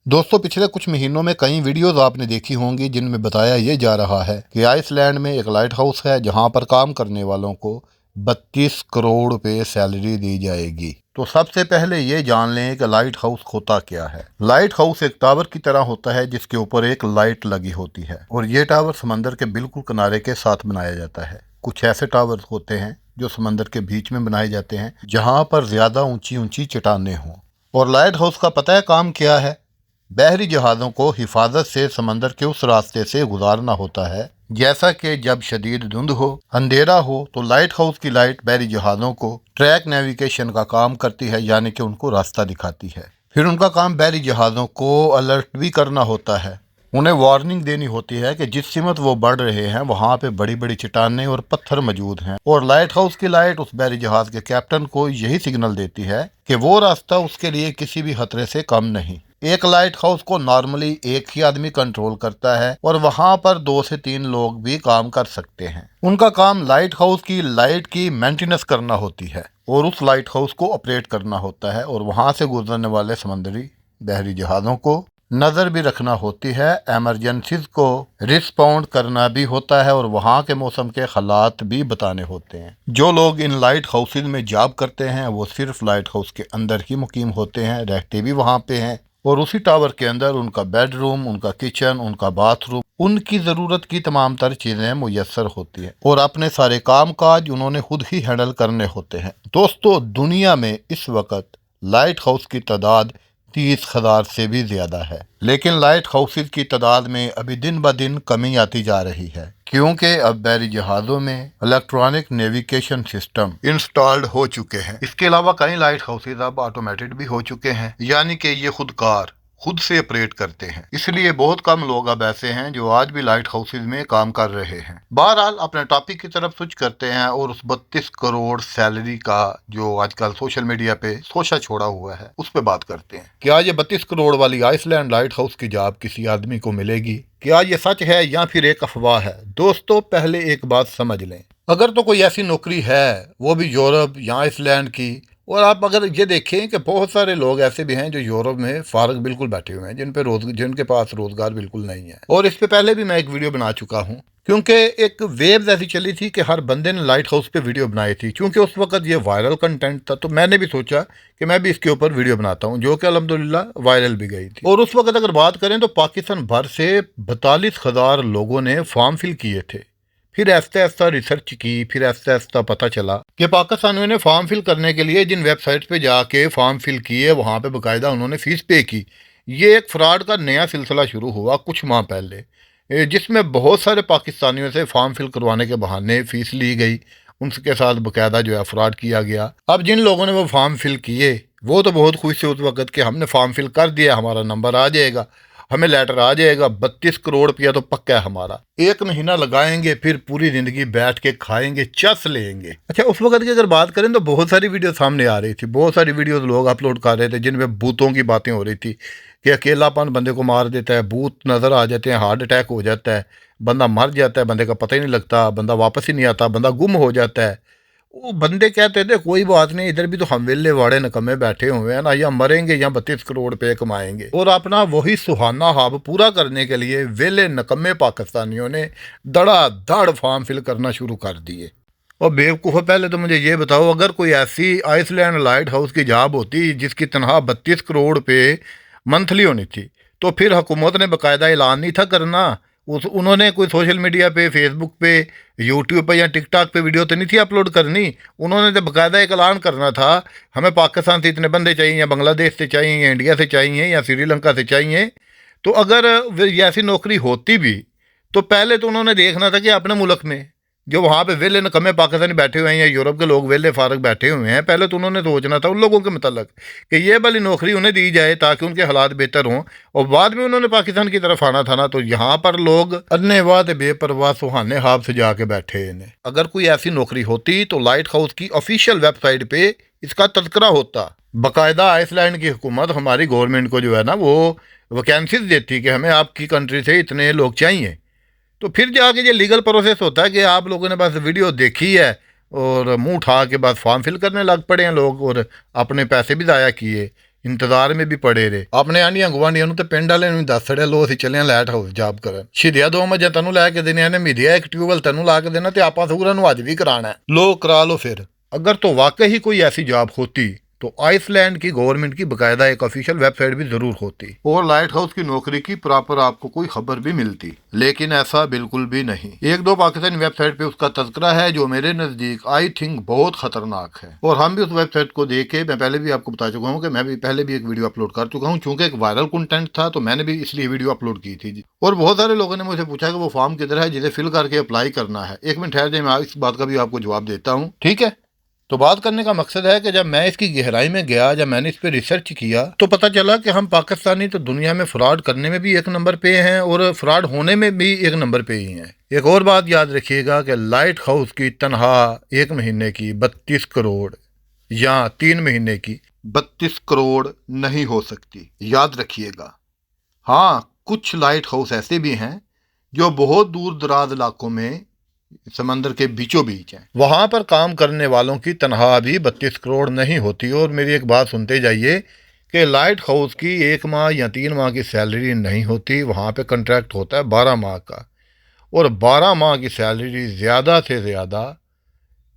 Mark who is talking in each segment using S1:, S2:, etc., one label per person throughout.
S1: दोस्तों पिछले कुछ महीनों में कई वीडियोस आपने देखी होंगी जिनमें बताया ये जा रहा है कि आइसलैंड में एक लाइट हाउस है जहां पर काम करने वालों को 32 करोड़ रुपए सैलरी दी जाएगी। तो सबसे पहले ये जान लें कि लाइट हाउस होता क्या है। लाइट हाउस एक टावर की तरह होता है जिसके ऊपर एक लाइट लगी होती है और ये टावर समंदर के बिल्कुल किनारे के साथ बनाया जाता है। कुछ ऐसे टावर होते हैं जो समंदर के बीच में बनाए जाते हैं जहाँ पर ज्यादा ऊंची ऊंची चट्टानें हों। और लाइट हाउस का पता है काम क्या है? बहरी जहाज़ों को हिफाजत से समंदर के उस रास्ते से गुजारना होता है। जैसा कि जब शदीद धुंध हो, अंधेरा हो, तो लाइट हाउस की लाइट बहरी जहाज़ों को ट्रैक नेविगेशन का काम करती है, यानी कि उनको रास्ता दिखाती है। फिर उनका काम बहरी जहाज़ों को अलर्ट भी करना होता है। उन्हें वार्निंग देनी होती है कि जिस सिमत वो बढ़ रहे हैं वहाँ पे बड़ी बड़ी चट्टानें और पत्थर मौजूद हैं। और लाइट हाउस की लाइट उस बहरी जहाज़ के कैप्टन को यही सिग्नल देती है कि वो रास्ता उसके लिए किसी भी खतरे से कम नहीं। एक लाइट हाउस को नॉर्मली एक ही आदमी कंट्रोल करता है और वहां पर 2 से 3 लोग भी काम कर सकते हैं। उनका काम लाइट हाउस की लाइट की मेंटेनेंस करना होती है और उस लाइट हाउस को ऑपरेट करना होता है और वहां से गुजरने वाले समंदरी बहरी जहाज़ों को नज़र भी रखना होती है। एमरजेंसीज को रिस्पॉन्ड करना भी होता है और वहाँ के मौसम के हालात भी बताने होते हैं। जो लोग इन लाइट हाउसेज में जॉब करते हैं वो सिर्फ लाइट हाउस के अंदर ही मुकीम होते हैं, रहते भी वहाँ पे हैं और उसी टावर के अंदर उनका बेडरूम, उनका किचन, उनका बाथरूम, उनकी ज़रूरत की तमाम तर चीज़ें मुयस्सर होती हैं और अपने सारे काम काज उन्होंने खुद ही हैंडल करने होते हैं। दोस्तों दुनिया में इस वक्त लाइट हाउस की तादाद 30,000 से भी ज़्यादा है, लेकिन लाइट हाउसेज की तादाद में अभी दिन ब दिन कमी आती जा रही है क्योंकि अब बहरी जहाज़ों में इलेक्ट्रॉनिक नेविगेशन सिस्टम इंस्टॉल्ड हो चुके हैं। इसके अलावा कई लाइट हाउसेज अब ऑटोमेटेड भी हो चुके हैं, यानी कि ये खुद से ऑपरेट करते हैं। इसलिए बहुत कम लोग अब ऐसे हैं जो आज भी लाइट हाउसेज में काम कर रहे हैं। बहरहाल अपने टॉपिक की तरफ स्विच करते हैं और उस 32 करोड़ सैलरी का जो आजकल सोशल मीडिया पे शोषा छोड़ा हुआ है उस पर बात करते हैं। क्या ये 32 करोड़ वाली आइसलैंड लाइट हाउस की जॉब किसी आदमी को मिलेगी? क्या ये सच है या फिर एक अफवाह है? दोस्तों पहले एक बात समझ लें, अगर तो कोई ऐसी नौकरी है वो भी यूरोप या आइसलैंड की, और आप अगर ये देखें कि बहुत सारे लोग ऐसे भी हैं जो यूरोप में फारग बिल्कुल बैठे हुए हैं, जिनके पास रोजगार बिल्कुल नहीं है। और इस पे पहले भी मैं एक वीडियो बना चुका हूँ क्योंकि एक वेव ऐसी चली थी कि हर बंदे ने लाइट हाउस पे वीडियो बनाई थी। क्योंकि उस वक्त ये वायरल कंटेंट था तो मैंने भी सोचा कि मैं भी इसके ऊपर वीडियो बनाता हूँ, जो कि अल्हम्दुलिल्लाह वायरल भी गई थी। और उस वक्त अगर बात करें तो पाकिस्तान भर से 42,000 लोगों ने फॉर्म फिल किए थे। फिर ऐसा ऐसा रिसर्च की, फिर ऐसा ऐसा पता चला कि पाकिस्तानियों ने फॉर्म फिल करने के लिए जिन वेबसाइट पे जाके फॉर्म फिल किए वहाँ पे बाकायदा उन्होंने फ़ीस पे की। ये एक फ्रॉड का नया सिलसिला शुरू हुआ कुछ माह पहले, जिसमें बहुत सारे पाकिस्तानियों से फॉर्म फिल करवाने के बहाने फ़ीस ली गई, उनके साथ बाकायदा जो है फ्रॉड किया गया। अब जिन लोगों ने वो फॉर्म फिल किए वो तो बहुत खुश थे उस वक्त कि हमने फॉर्म फिल कर दिया, हमारा नंबर आ जाएगा, हमें लेटर आ जाएगा, 32 करोड़ रुपया तो पक्का है हमारा, 1 महीना लगाएंगे फिर पूरी ज़िंदगी बैठ के खाएंगे, चस लेंगे। अच्छा उस वक्त की अगर बात करें तो बहुत सारी वीडियो सामने आ रही थी, बहुत सारी वीडियोस लोग अपलोड कर रहे थे जिनमें भूतों की बातें हो रही थी कि अकेलापन बंदे को मार देता है, भूत नज़र आ जाते हैं, हार्ट अटैक हो जाता है, बंदा मर जाता है, बंदे का पता ही नहीं लगता, बंदा वापस ही नहीं आता, बंदा गुम हो जाता है। वो बंदे कहते थे कोई बात नहीं, इधर भी तो हम वेले वाड़े नकम्मे बैठे हुए हैं ना, या मरेंगे या 32 करोड़ रुपए कमाएंगे। और अपना वही सुहाना ख्वाब पूरा करने के लिए वेले नकम्मे पाकिस्तानियों ने धड़ाधड़ फॉर्म फिल करना शुरू कर दिए। और बेवकूफ़, पहले तो मुझे ये बताओ, अगर कोई ऐसी आइसलैंड लाइट हाउस की जॉब होती जिसकी तनख्वाह 32 करोड़ रुपये मंथली होनी थी तो फिर हुकूमत ने बाकायदा ऐलान नहीं था करना, उन्होंने कोई सोशल मीडिया पे, फेसबुक पे, यूट्यूब पे या टिकटॉक पे वीडियो तो नहीं थी अपलोड करनी, उन्होंने तो बाकायदा एक ऐलान करना था हमें पाकिस्तान से इतने बंदे चाहिए, या बांग्लादेश से चाहिए, या इंडिया से चाहिए, या श्रीलंका से चाहिए। तो अगर ऐसी नौकरी होती भी तो पहले तो उन्होंने देखना था कि अपने मुल्क में जो वहाँ पे वेले नकम्मे पाकिस्तानी बैठे हुए हैं या यूरोप के लोग वेले फारग बैठे हुए हैं, पहले तो उन्होंने सोचना था उन लोगों के मतलब कि ये वाली नौकरी उन्हें दी जाए ताकि उनके हालात बेहतर हों, और बाद में उन्होंने पाकिस्तान की तरफ आना था ना। तो यहाँ पर लोग अन्नेवाह बेपरवाह सुहाने ख्वाब से जाके बैठे हैं। अगर कोई ऐसी नौकरी होती तो लाइट हाउस की ऑफिशियल वेबसाइट पे इसका तज़किरा होता, बाकायदा आइसलैंड की हुकूमत हमारी गवर्नमेंट को जो है ना वो वैकेंसीज देती कि हमें आपकी कंट्री से इतने लोग चाहिए। तो फिर जाके ये लीगल प्रोसेस होता है कि आप लोगों ने बस वीडियो देखी है और मुंह उठा के बस फॉर्म फिल करने लग पड़े हैं लोग और अपने पैसे भी ज़ाया किए। ਇੰਤਜ਼ਾਰ में भी पड़े ਰਹੇ। ਆਪਣੇ ਆਂਢੀਆਂ ਗੁਆਂਢੀਆਂ ਨੂੰ ਤੇ ਪਿੰਡ ਵਾਲਿਆਂ ਨੂੰ ਦੱਸ ਛੜਿਆ, ਲੋ ਅਸੀਂ ਚੱਲੇ ਆ ਲਾਈਟ ਹਾਊਸ ਜਾਬ ਕਰਨ। ਸ਼ਹੀਦੀਆਂ 2 ਮੱਝਾਂ ਤੈਨੂੰ ਲੈ ਕੇ ਦੇਣੀਆਂ ਨੇ, ਮਹੀਦਿਆ 1 ਟਿਊਬਵੈਲ ਤੈਨੂੰ ਲਾ ਕੇ ਦੇਣਾ, ਤੇ ਆਪਾਂ ਸੂਰਾਂ ਨੂੰ ਅੱਜ ਵੀ कराना है। लो करा लो फिर। अगर तो वाकई ही कोई ऐसी जॉब होती तो आइसलैंड की गवर्नमेंट की बाकायदा एक ऑफिशियल वेबसाइट भी जरूर होती और लाइट हाउस की नौकरी की प्रॉपर आपको कोई खबर भी मिलती, लेकिन ऐसा बिल्कुल भी नहीं। 1-2 पाकिस्तानी वेबसाइट पे उसका तज़किरा है जो मेरे नज़दीक आई थिंक बहुत खतरनाक है, और हम भी उस वेबसाइट को देखे। मैं पहले भी आपको बता चुका हूँ कि मैं भी पहले भी एक वीडियो अपलोड कर चुका हूँ, चूंकि एक वायरल कंटेंट था तो मैंने भी इसलिए वीडियो अपलोड की थी। और बहुत सारे लोगों ने मुझे पूछा कि वो फॉर्म किधर है जिसे फिल करके अप्लाई करना है। 1 मिनट ठहर जाए, मैं इस बात का भी आपको जवाब देता हूँ, ठीक है। तो बात करने का मकसद है कि जब मैं इसकी गहराई में गया, जब मैंने इस पर रिसर्च किया, तो पता चला कि हम पाकिस्तानी तो दुनिया में फ्रॉड करने में भी 1 नंबर पे हैं और फ्रॉड होने में भी 1 नंबर पे ही हैं। एक और बात याद रखिएगा कि लाइट हाउस की तनख्वाह 1 महीने की 32 करोड़ या 3 महीने की 32 करोड़ नहीं हो सकती, याद रखिएगा। हाँ, कुछ लाइट हाउस ऐसे भी हैं जो बहुत दूर दराज इलाकों में समंदर के बीचों बीच हैं, वहां पर काम करने वालों की तनख्वाह भी 32 करोड़ नहीं होती। और मेरी एक बात सुनते जाइए कि लाइट हाउस की 1 माह या 3 माह की सैलरी नहीं होती, वहां पे कॉन्ट्रैक्ट होता है 12 माह का, और 12 माह की सैलरी ज़्यादा से ज़्यादा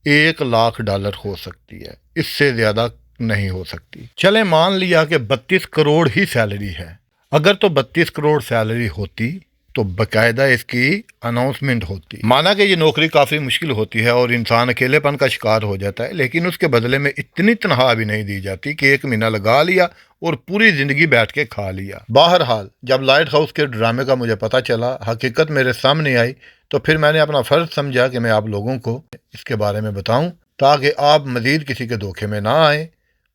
S1: $1 लाख हो सकती है, इससे ज़्यादा नहीं हो सकती। चले मान लिया कि 32 करोड़ ही सैलरी है, अगर तो 32 करोड़ सैलरी होती तो बाकायदा इसकी अनाउंसमेंट होती। माना कि ये नौकरी काफ़ी मुश्किल होती है और इंसान अकेलेपन का शिकार हो जाता है, लेकिन उसके बदले में इतनी तनख्वाह भी नहीं दी जाती कि 1 महीना लगा लिया और पूरी ज़िंदगी बैठ के खा लिया। बहरहाल जब लाइट हाउस के ड्रामे का मुझे पता चला, हकीकत मेरे सामने आई, तो फिर मैंने अपना फ़र्ज़ समझा कि मैं आप लोगों को इसके बारे में बताऊँ, ताकि आप मज़ीद किसी के धोखे में ना आएँ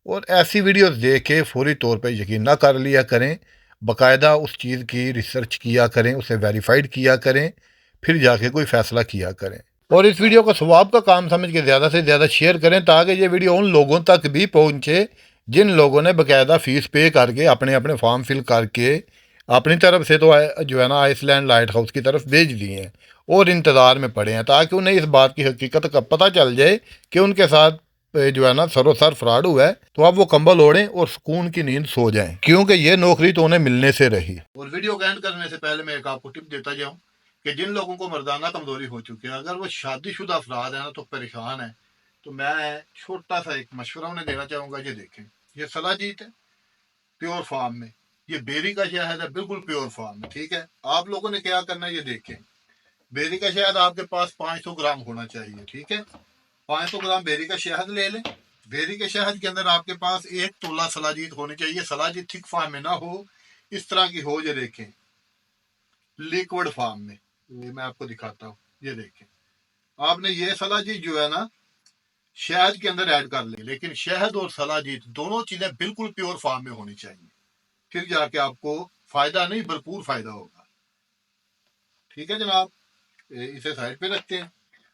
S1: और ऐसी वीडियोज़ देख के फौरी तौर पर यकीन ना कर लिया करें। बाकायदा उस चीज़ की रिसर्च किया करें, उसे वेरीफाइड किया करें, फिर जाके कोई फ़ैसला किया करें। और इस वीडियो को सवाब का काम समझ के ज़्यादा से ज़्यादा शेयर करें, ताकि ये वीडियो उन लोगों तक भी पहुँचे जिन लोगों ने बाकायदा फ़ीस पे करके अपने अपने फॉर्म फिल करके अपनी तरफ से तो जो है ना आइसलैंड लाइट हाउस की तरफ भेज दिए हैं और इंतज़ार में पड़े हैं, ताकि उन्हें इस बात की हकीकत का पता चल जाए कि उनके साथ जो है ना सरो सर फ्रॉड हुआ है, तो अब वो कंबल ओढ़ें और सुकून की नींद सो जाएं, क्योंकि ये नौकरी तो उन्हें मिलने से रही। और वीडियो को एंड करने से पहले मैं एक आपको टिप देता जाऊं कि जिन लोगों को मर्दाना कमजोरी हो चुकी है, अगर वो शादीशुदा अफराद है ना तो परेशान है, तो मैं छोटा सा एक मशवरा उन्हें देना चाहूँगा। ये देखें, ये सलाजीत है प्योर फार्म में, ये बेरी का शहद है बिल्कुल प्योर फार्म में, ठीक है। आप लोगों ने क्या करना है, ये देखें, बेरी का शहद आपके पास 500 ग्राम होना चाहिए, ठीक है। 500 ग्राम बेरी का शहद ले लें। बेरी के शहद के अंदर आपके पास 1 तोला सलाजीत होनी चाहिए। सलाजीत थिक फार्म में ना हो, इस तरह की हो, ये देखें लिक्विड फार्म में, ये मैं आपको दिखाता हूँ। ये देखें, आपने ये सलाजीत जो है ना शहद के अंदर ऐड कर ले, लेकिन शहद और सलाजीत दोनों चीजें बिल्कुल प्योर फार्म में होनी चाहिए, फिर जाके आपको फायदा नहीं भरपूर फायदा होगा, ठीक है जनाब। इसे साइड पे रखते हैं।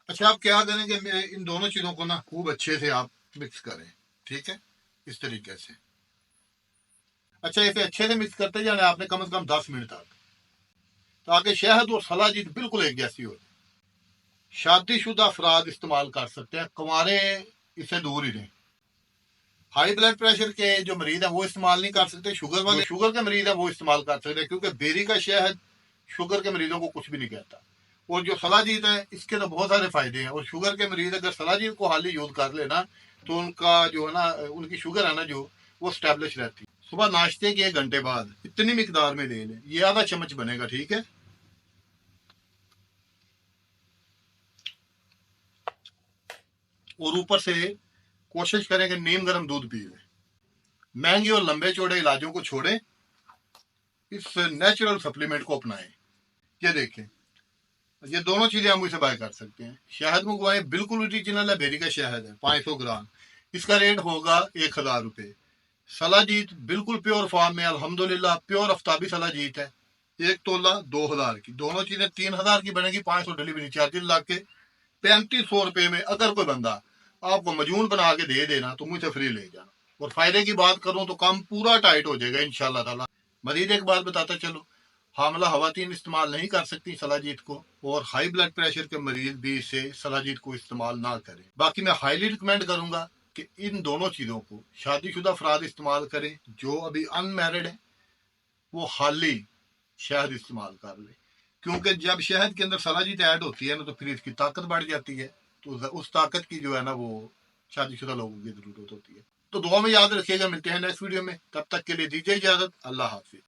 S1: अच्छा, आप क्या करेंगे, इन दोनों चीज़ों को ना खूब अच्छे से आप मिक्स करें, ठीक है, इस तरीके से। अच्छा, इसे अच्छे से मिक्स करते जाना आपने कम से कम 10 मिनट तक, ताकि शहद और सलाजीत बिल्कुल एक जैसी हो जाए। शादीशुदा अफराद इस्तेमाल कर सकते हैं, कुंवारे इसे दूर ही रहें। हाई ब्लड प्रेशर के जो मरीज है वो इस्तेमाल नहीं कर सकते, शुगर के मरीज है वो इस्तेमाल कर सकते हैं, क्योंकि बेरी का शहद शुगर के मरीजों को कुछ भी नहीं कहता। और जो सलाजीत है इसके तो बहुत सारे फायदे हैं, और शुगर के मरीज अगर सलाजीत को हाली यूज कर लेना तो उनका जो है ना, उनकी शुगर है ना जो, वो स्टैब्लिश रहती है। सुबह नाश्ते के 1 घंटे बाद इतनी मिकदार में ले लें, ये आधा चम्मच बनेगा, ठीक है। और ऊपर से कोशिश करें कि नीम गर्म दूध पी लें। महंगे और लंबे चौड़े इलाजों को छोड़ें, इस नेचुरल सप्लीमेंट को अपनाएं। ये देखें, ये दोनों चीजें हम इसे बाय कर सकते हैं। शहद मंगवाएं, बिल्कुल ओरिजिनल है, बेरी का शहद है 500 ग्राम, इसका रेट होगा 1000 रुपये। सलाजीत बिल्कुल प्योर फार्म में, अल्हम्दुलिल्लाह प्योर अफ्ताबी सलाजीत है, 1 तोला 2000 की, दोनों चीजें 3000 की बनेगी। 500 डिलीवरी चार्जेस ला के 3500 रुपये में अगर कोई बंदा आपको मजून बना के दे देना तो मुझसे फ्री ले जाना। और फायदे की बात करूं तो काम पूरा टाइट हो जाएगा इंशाल्लाह ताला। मजीद एक बात बताता चलो, हामला खवातीन इस्तेमाल नहीं कर सकती सलाजीत को, और हाई ब्लड प्रेशर के मरीज भी इसे सलाजीत को इस्तेमाल ना करें। बाकी मैं हाईली रिकमेंड करूंगा کہ ان دونوں چیزوں کو شادی شدہ افراد استعمال کریں، جو ابھی ان میرڈ ہیں وہ خالی شہد استعمال کر لیں، کیونکہ جب شہد کے اندر سلاجیت ایڈ ہوتی ہے نا تو پھر اس کی طاقت بڑھ جاتی ہے، تو اس طاقت کی جو ہے نا وہ شادی شدہ لوگوں کی ضرورت ہوتی ہے۔ تو دعا میں یاد رکھیے گا، ملتے ہیں نیکسٹ ویڈیو میں، تب تک کے لیے دیجیے اجازت، اللہ حافظ۔